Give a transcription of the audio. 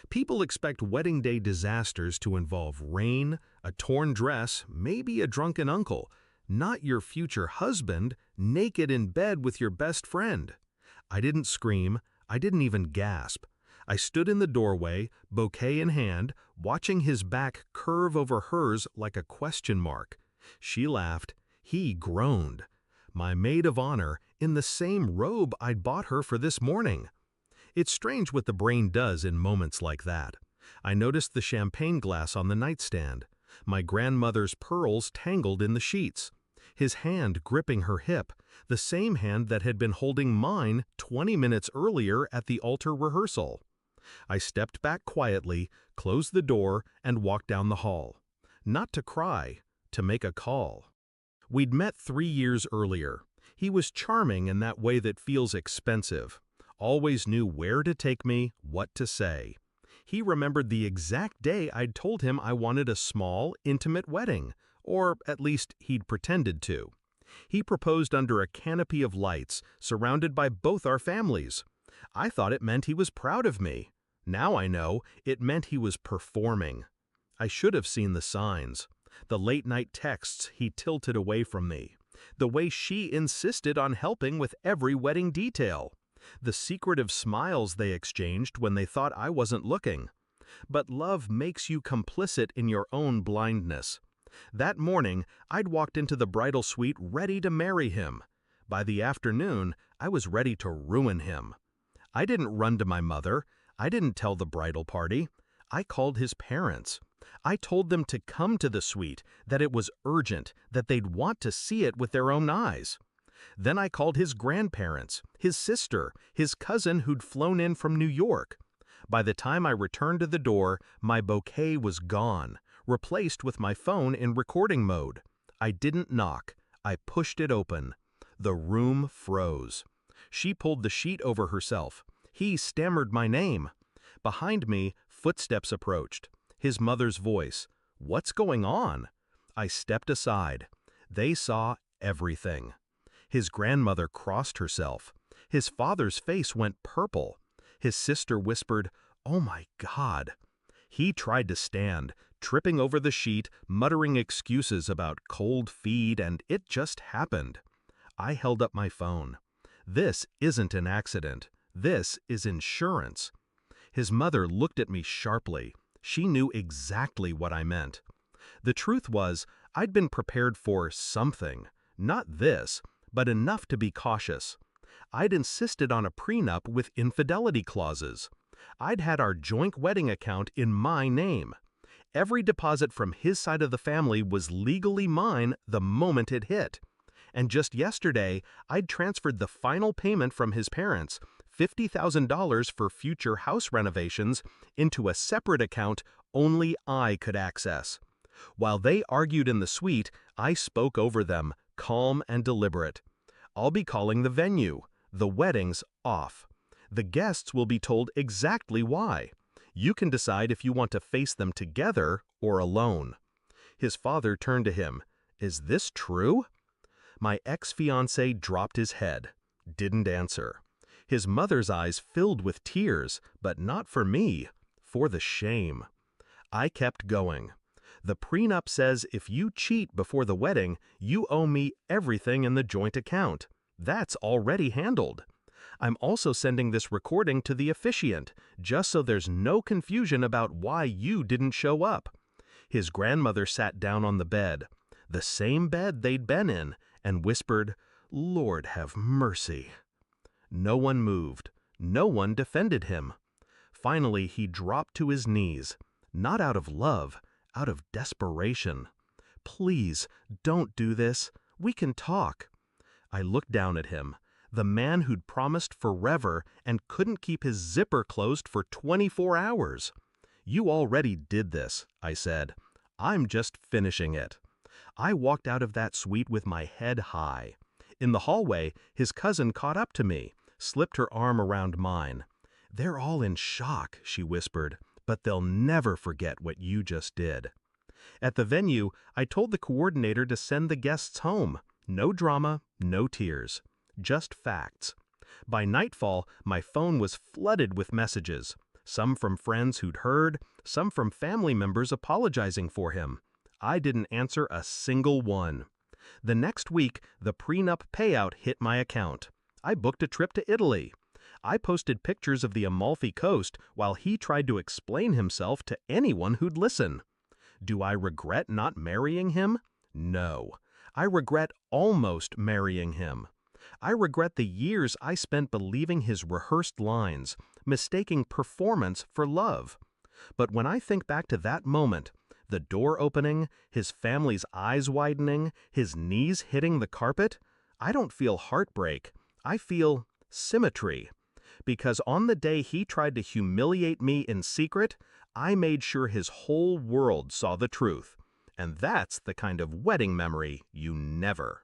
People expect wedding day disasters to involve rain, a torn dress, maybe a drunken uncle, not your future husband naked in bed with your best friend. I didn't scream, I didn't even gasp. I stood in the doorway, bouquet in hand, watching his back curve over hers like a question mark. She laughed, he groaned. My maid of honor, in the same robe I'd bought her for this morning. It's strange what the brain does in moments like that. I noticed the champagne glass on the nightstand, my grandmother's pearls tangled in the sheets, his hand gripping her hip, the same hand that had been holding mine 20 minutes earlier at the altar rehearsal. I stepped back quietly, closed the door, and walked down the hall. Not to cry, to make a call. We'd met 3 years earlier. He was charming in that way that feels expensive. Always knew where to take me, what to say. He remembered the exact day I'd told him I wanted a small, intimate wedding, or at least he'd pretended to. He proposed under a canopy of lights, surrounded by both our families. I thought it meant he was proud of me. Now I know it meant he was performing. I should have seen the signs. The late-night texts he tilted away from me. The way she insisted on helping with every wedding detail. The secretive smiles they exchanged when they thought I wasn't looking. But love makes you complicit in your own blindness. That morning, I'd walked into the bridal suite ready to marry him. By the afternoon, I was ready to ruin him. I didn't run to my mother. I didn't tell the bridal party. I called his parents. I told them to come to the suite, that it was urgent, that they'd want to see it with their own eyes. Then I called his grandparents, his sister, his cousin who'd flown in from New York. By the time I returned to the door, my bouquet was gone, replaced with my phone in recording mode. I didn't knock. I pushed it open. The room froze. She pulled the sheet over herself. He stammered my name. Behind me, footsteps approached. His mother's voice. "What's going on?" I stepped aside. They saw everything. His grandmother crossed herself. His father's face went purple. His sister whispered, "Oh my God." He tried to stand, tripping over the sheet, muttering excuses about cold feet, and it just happened. I held up my phone. This isn't an accident. This is insurance. His mother looked at me sharply. She knew exactly what I meant. The truth was, I'd been prepared for something. Not this, but enough to be cautious. I'd insisted on a prenup with infidelity clauses. I'd had our joint wedding account in my name. Every deposit from his side of the family was legally mine the moment it hit. And just yesterday, I'd transferred the final payment from his parents, $50,000 for future house renovations, into a separate account only I could access. While they argued in the suite, I spoke over them, calm and deliberate. "I'll be calling the venue. The wedding's off. The guests will be told exactly why. You can decide if you want to face them together or alone." His father turned to him. "Is this true?" My ex-fiancé dropped his head. Didn't answer. His mother's eyes filled with tears, but not for me, for the shame. I kept going. "The prenup says if you cheat before the wedding, you owe me everything in the joint account. That's already handled. I'm also sending this recording to the officiant, just so there's no confusion about why you didn't show up." His grandmother sat down on the bed, the same bed they'd been in, and whispered, "Lord have mercy." No one moved. No one defended him. Finally, he dropped to his knees, not out of love, out of desperation. "Please, don't do this. We can talk." I looked down at him, the man who'd promised forever and couldn't keep his zipper closed for 24 hours. "You already did this," I said. "I'm just finishing it." I walked out of that suite with my head high. In the hallway, his cousin caught up to me, slipped her arm around mine. "They're all in shock," she whispered, "but they'll never forget what you just did." At the venue, I told the coordinator to send the guests home. No drama, no tears. Just facts. By nightfall, my phone was flooded with messages. Some from friends who'd heard, some from family members apologizing for him. I didn't answer a single one. The next week, the prenup payout hit my account. I booked a trip to Italy. I posted pictures of the Amalfi Coast while he tried to explain himself to anyone who'd listen. Do I regret not marrying him? No. I regret almost marrying him. I regret the years I spent believing his rehearsed lines, mistaking performance for love. But when I think back to that moment, the door opening, his family's eyes widening, his knees hitting the carpet, I don't feel heartbreak. I feel symmetry. Because on the day he tried to humiliate me in secret, I made sure his whole world saw the truth. And that's the kind of wedding memory you never